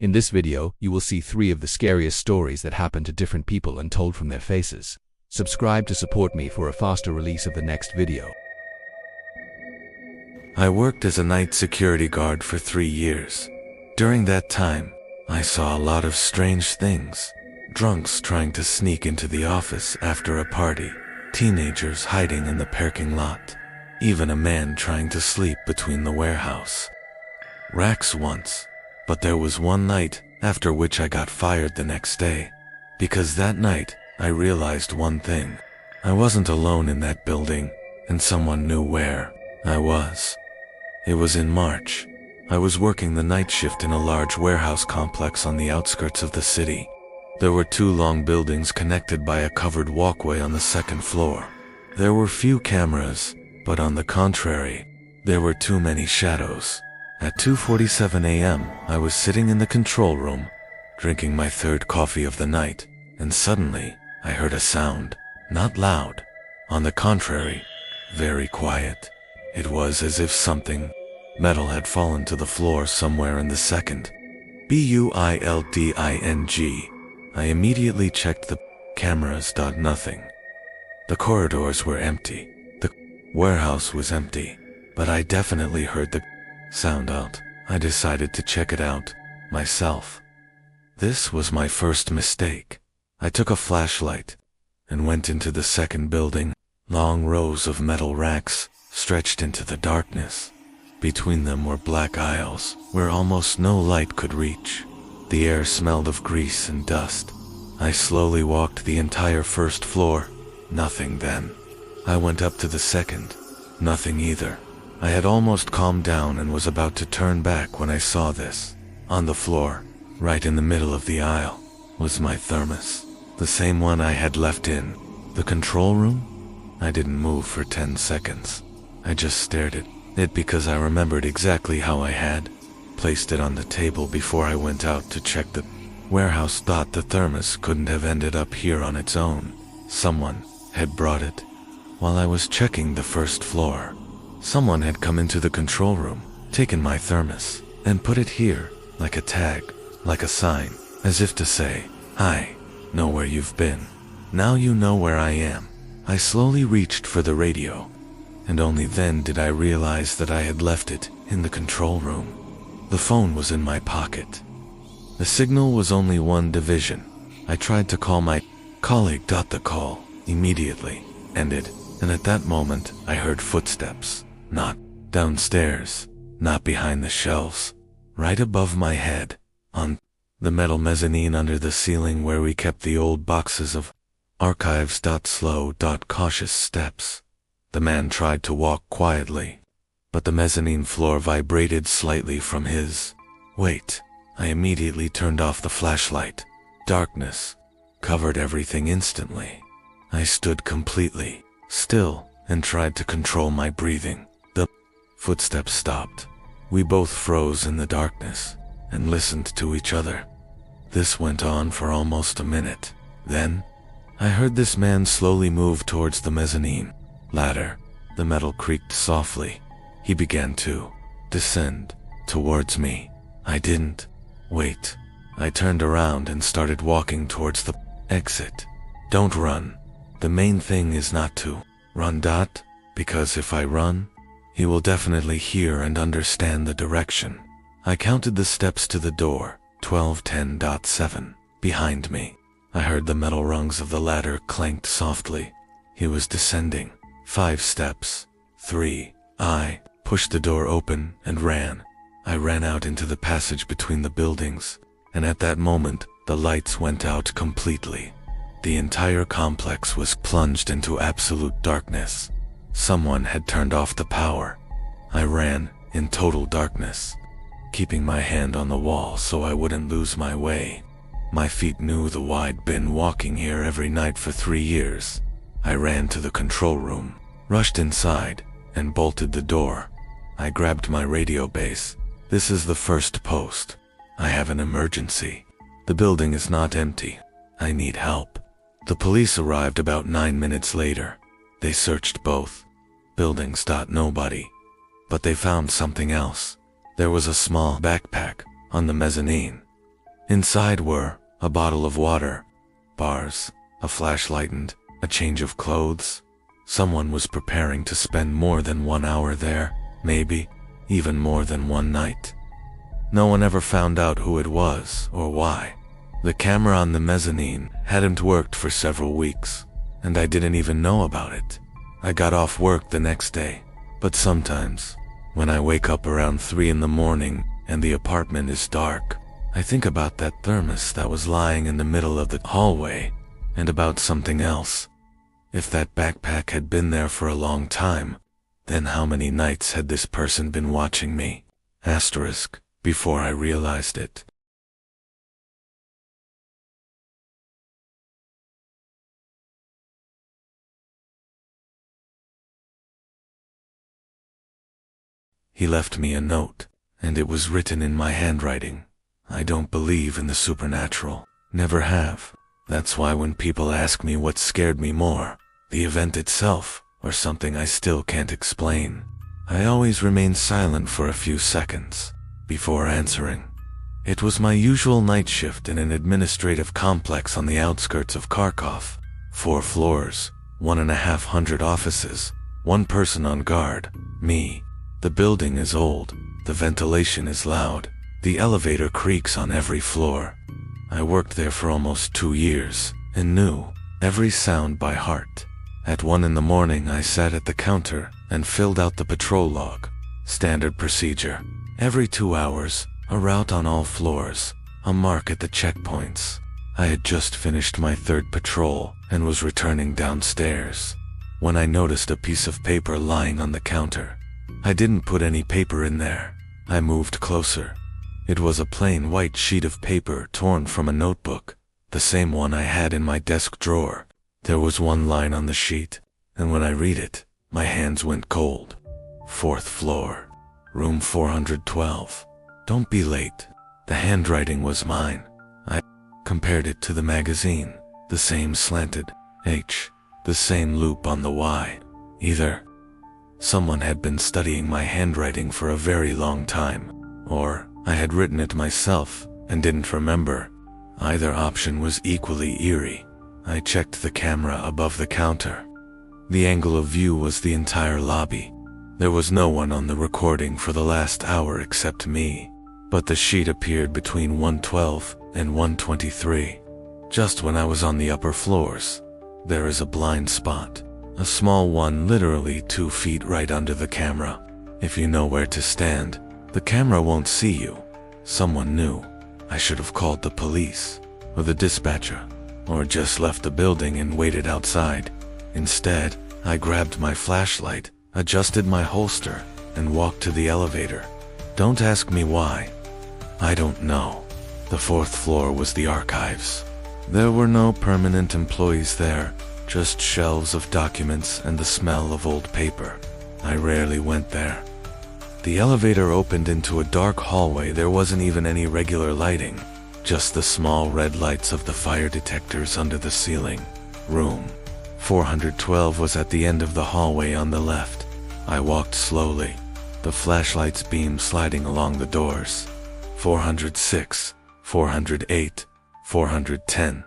In this video, you will see 3 of the scariest stories that happen to different people and told from their faces. Subscribe to support me for a faster release of the next video. I worked as a night security guard for 3 years. During that time, I saw a lot of strange things. Drunks trying to sneak into the office after a party, teenagers hiding in the parking lot, even a man trying to sleep between the warehouse racks once. But there was one night after which I got fired the next day, because that night I realized one thing. I wasn't alone in that building, and someone knew where I was. It was in March. I was working the night shift in a large warehouse complex on the outskirts of the city. There were 2 long buildings connected by a covered walkway on the 2nd floor. There were few cameras, but on the contrary, there were too many shadows. At 2:47 a.m., I was sitting in the control room, drinking my 3rd coffee of the night, and suddenly, I heard a sound. Not loud. On the contrary, very quiet. It was as if something metal had fallen to the floor somewhere in the 2nd building. I immediately checked the cameras. Nothing. The corridors were empty. The warehouse was empty. But I definitely heard the sound out. I decided to check it out myself. This was my first mistake. I took a flashlight and went into the 2nd building. Long rows of metal racks stretched into the darkness. Between them were black aisles where almost no light could reach. The air smelled of grease and dust. I slowly walked the entire 1st floor. Nothing then. I went up to the 2nd. Nothing either. I had almost calmed down and was about to turn back when I saw this. On the floor, right in the middle of the aisle, was my thermos. The same one I had left in the control room. I didn't move for 10 seconds. I just stared at it because I remembered exactly how I had placed it on the table before I went out to check the warehouse. The thermos couldn't have ended up here on its own. Someone had brought it. While I was checking the 1st floor, someone had come into the control room, taken my thermos, and put it here, like a tag, like a sign, as if to say, "I know where you've been. Now you know where I am." I slowly reached for the radio, and only then did I realize that I had left it in the control room. The phone was in my pocket. The signal was only 1 division. I tried to call my colleague. The call immediately ended, and at that moment I heard footsteps. Not downstairs, not behind the shelves, right above my head, on the metal mezzanine under the ceiling where we kept the old boxes of archives. Slow, cautious steps. The man tried to walk quietly, but the mezzanine floor vibrated slightly from his weight. I immediately turned off the flashlight. Darkness covered everything instantly. I stood completely still and tried to control my breathing. The footsteps stopped. We both froze in the darkness and listened to each other. This went on for almost a minute. Then, I heard this man slowly move towards the mezzanine ladder. The metal creaked softly. He began to descend towards me. I didn't wait. I turned around and started walking towards the exit. Don't run. The main thing is not to run. Because if I run, he will definitely hear and understand the direction. I counted the steps to the door. 12:10.7. Behind me, I heard the metal rungs of the ladder clanked softly. He was descending. 5 steps. 3. I pushed the door open and ran. I ran out into the passage between the buildings, and at that moment, the lights went out completely. The entire complex was plunged into absolute darkness. Someone had turned off the power. I ran in total darkness, keeping my hand on the wall so I wouldn't lose my way. My feet knew the way. I'd been walking here every night for 3 years. I ran to the control room, rushed inside, and bolted the door. I grabbed my radio base. This is the 1st post. I have an emergency. The building is not empty. I need help. The police arrived about 9 minutes later. They searched both buildings. Nobody. But they found something else. There was a small backpack on the mezzanine. Inside were a bottle of water, bars, a flashlight, and a change of clothes. Someone was preparing to spend more than 1 hour there, maybe even more than one night. No one ever found out who it was or why. The camera on the mezzanine hadn't worked for several weeks, and I didn't even know about it. I got off work the next day, but sometimes, when I wake up around 3 in the morning and the apartment is dark, I think about that thermos that was lying in the middle of the hallway, and about something else. If that backpack had been there for a long time, then how many nights had this person been watching me? Asterisk, before I realized it. He left me a note, and it was written in my handwriting. I don't believe in the supernatural. Never have. That's why when people ask me what scared me more, the event itself, or something I still can't explain, I always remain silent for a few seconds before answering. It was my usual night shift in an administrative complex on the outskirts of Kharkov. 4 floors, 1,500 offices, 1 person on guard, me. The building is old, the ventilation is loud, the elevator creaks on every floor. I worked there for almost 2 years and knew every sound by heart. At 1 in the morning I sat at the counter and filled out the patrol log. Standard procedure. Every 2 hours, a route on all floors, a mark at the checkpoints. I had just finished my 3rd patrol and was returning downstairs when I noticed a piece of paper lying on the counter. I didn't put any paper in there. I moved closer. It was a plain white sheet of paper torn from a notebook, the same one I had in my desk drawer. There was 1 line on the sheet, and when I read it, my hands went cold. 4th floor, room 412. Don't be late. The handwriting was mine. I compared it to the magazine, the same slanted H, the same loop on the Y. Either someone had been studying my handwriting for a very long time, or I had written it myself and didn't remember. Either option was equally eerie. I checked the camera above the counter. The angle of view was the entire lobby. There was no one on the recording for the last hour except me, but the sheet appeared between 112 and 123. Just when I was on the upper floors, there is a blind spot. A small one literally 2 feet right under the camera. If you know where to stand, the camera won't see you. Someone knew. I should have called the police, or the dispatcher, or just left the building and waited outside. Instead, I grabbed my flashlight, adjusted my holster, and walked to the elevator. Don't ask me why. I don't know. The 4th floor was the archives. There were no permanent employees there, just shelves of documents and the smell of old paper. I rarely went there. The elevator opened into a dark hallway. There wasn't even any regular lighting, just the small red lights of the fire detectors under the ceiling. Room 412 was at the end of the hallway on the left. I walked slowly, the flashlight's beam sliding along the doors. 406, 408, 410.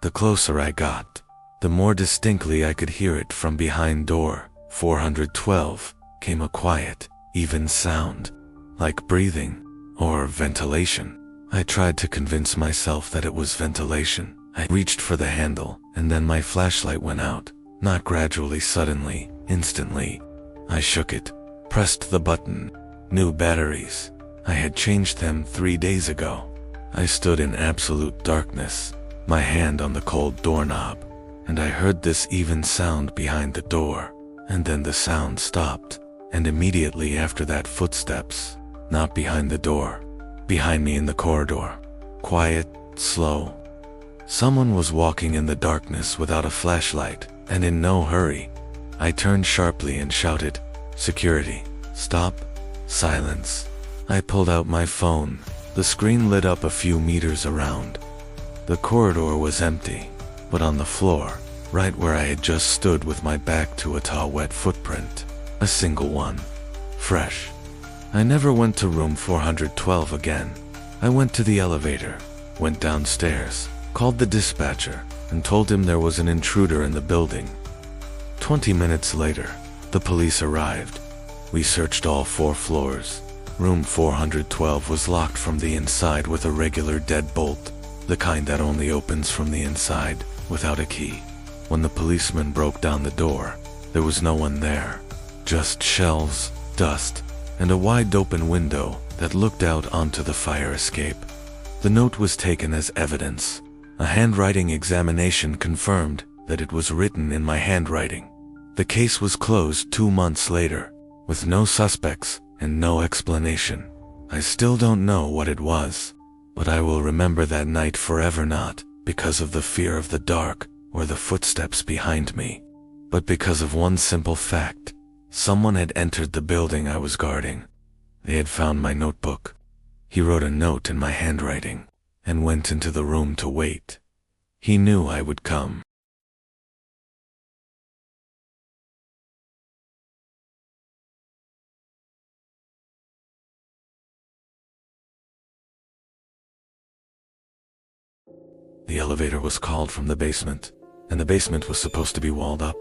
The closer I got, the more distinctly I could hear it. From behind door 412 came a quiet, even sound, like breathing or ventilation. I tried to convince myself that it was ventilation. I reached for the handle, and then my flashlight went out. Not gradually, suddenly, instantly. I shook it, pressed the button. New batteries. I had changed them 3 days ago. I stood in absolute darkness, my hand on the cold doorknob, and I heard this even sound behind the door. And then the sound stopped, and immediately after that footsteps. Not behind the door, behind me in the corridor. Quiet, slow. Someone was walking in the darkness without a flashlight, and in no hurry. I turned sharply and shouted, "Security, stop!" Silence. I pulled out my phone. The screen lit up a few meters around. The corridor was empty, but on the floor, right where I had just stood with my back to a tall wet footprint, a single one. Fresh. I never went to room 412 again. I went to the elevator, went downstairs, called the dispatcher, and told him there was an intruder in the building. 20 minutes later, the police arrived. We searched all 4 floors. Room 412 was locked from the inside with a regular deadbolt, the kind that only opens from the inside, without a key. When the policeman broke down the door, there was no one there. Just shelves, dust, and a wide-open window that looked out onto the fire escape. The note was taken as evidence. A handwriting examination confirmed that it was written in my handwriting. The case was closed 2 months later, with no suspects and no explanation. I still don't know what it was, but I will remember that night forever, not because of the fear of the dark or the footsteps behind me, but because of one simple fact. Someone had entered the building I was guarding. They had found my notebook. He wrote a note in my handwriting and went into the room to wait. He knew I would come. The elevator was called from the basement, and the basement was supposed to be walled up.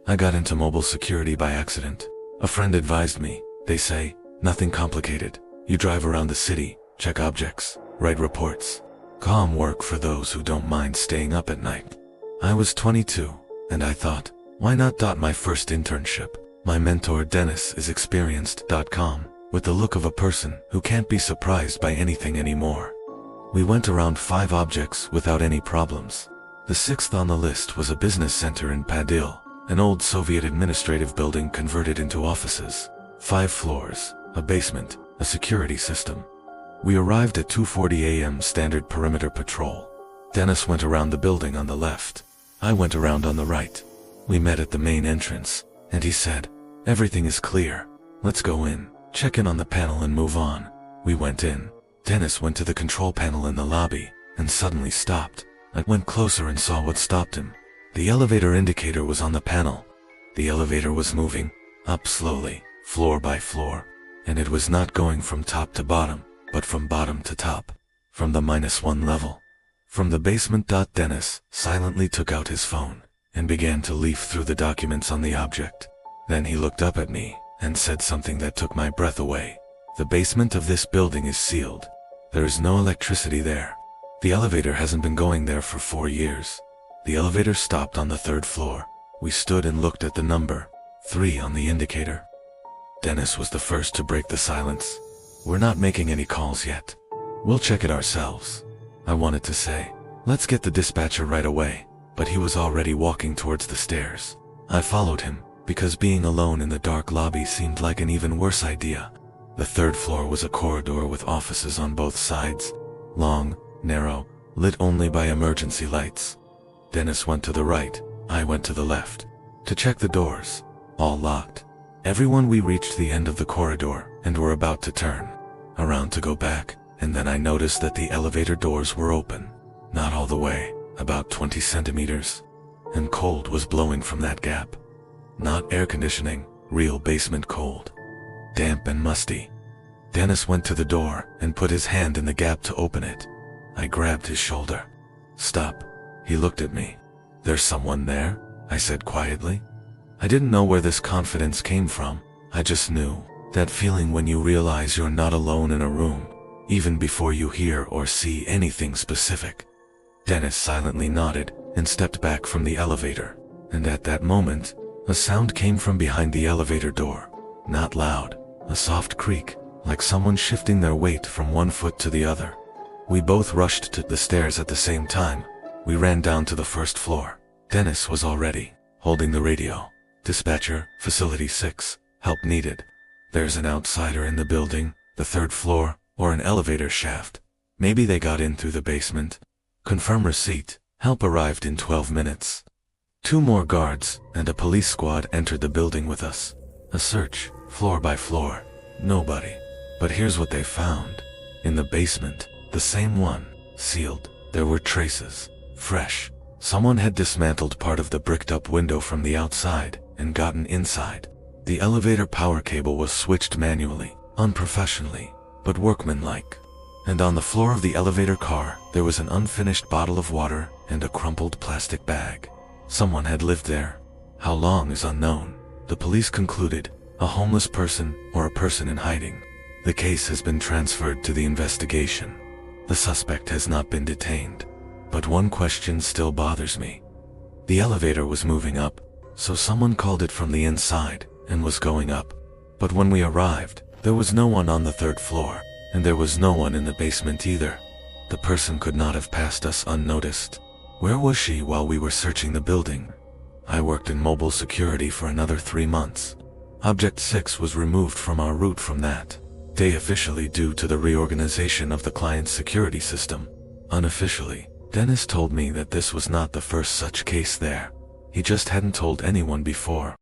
I got into mobile security by accident. A friend advised me. They say, nothing complicated. You drive around the city, check objects, write reports. Calm work for those who don't mind staying up at night. I was 22, and I thought, why not? My first internship. My mentor Dennis is experienced.com, with the look of a person who can't be surprised by anything anymore. We went around 5 objects without any problems. The 6th on the list was a business center in Padil, an old Soviet administrative building converted into offices. 5 floors, a basement, a security system. We arrived at 2:40 a.m. standard perimeter patrol. Dennis went around the building on the left. I went around on the right. We met at the main entrance, and he said, everything is clear. Let's go in, check in on the panel and move on. We went in. Dennis went to the control panel in the lobby, and suddenly stopped. I went closer and saw what stopped him. The elevator indicator was on the panel. The elevator was moving, up slowly, floor by floor, and it was not going from top to bottom, but from bottom to top, from the -1 level. From the basement. Dennis silently took out his phone, and began to leaf through the documents on the object. Then he looked up at me, and said something that took my breath away. The basement of this building is sealed. There is no electricity there. The elevator hasn't been going there for 4 years. The elevator stopped on the 3rd floor. We stood and looked at the number 3 on the indicator. Dennis was the first to break the silence. We're not making any calls yet. We'll check it ourselves. I wanted to say, let's get the dispatcher right away, but he was already walking towards the stairs. I followed him, because being alone in the dark lobby seemed like an even worse idea. The 3rd floor was a corridor with offices on both sides. Long, narrow, lit only by emergency lights. Dennis went to the right, I went to the left. To check the doors. All locked. Everyone. We reached the end of the corridor, and were about to turn around to go back, and then I noticed that the elevator doors were open. Not all the way, about 20 centimeters. And cold was blowing from that gap. Not air conditioning, real basement cold. Damp and musty. Dennis went to the door and put his hand in the gap to open it. I grabbed his shoulder. Stop. He looked at me. There's someone there? I said quietly. I didn't know where this confidence came from. I just knew. That feeling when you realize you're not alone in a room, even before you hear or see anything specific. Dennis silently nodded and stepped back from the elevator. And at that moment, a sound came from behind the elevator door. Not loud. A soft creak, like someone shifting their weight from one foot to the other. We both rushed to the stairs at the same time. We ran down to the 1st floor. Dennis was already holding the radio. Dispatcher, Facility 6, help needed. There's an outsider in the building, the 3rd floor, or an elevator shaft. Maybe they got in through the basement. Confirm receipt. Help arrived in 12 minutes. 2 more guards and a police squad entered the building with us. A search, floor by floor. Nobody. But here's what they found. In the basement, the same one, sealed. There were traces. Fresh. Someone had dismantled part of the bricked-up window from the outside and gotten inside. The elevator power cable was switched manually, unprofessionally, but workmanlike. and on the floor of the elevator car, there was an unfinished bottle of water and a crumpled plastic bag. Someone had lived there. How long is unknown. The police concluded, a homeless person or a person in hiding. The case has been transferred to the investigation. The suspect has not been detained. But one question still bothers me. The elevator was moving up, so someone called it from the inside and was going up. But when we arrived, there was no one on the third floor, and there was no one in the basement either. The person could not have passed us unnoticed. Where was she while we were searching the building? I worked in mobile security for another 3 months. Object 6 was removed from our route from that day officially due to the reorganization of the client's security system. Unofficially, Dennis told me that this was not the first such case there. He just hadn't told anyone before.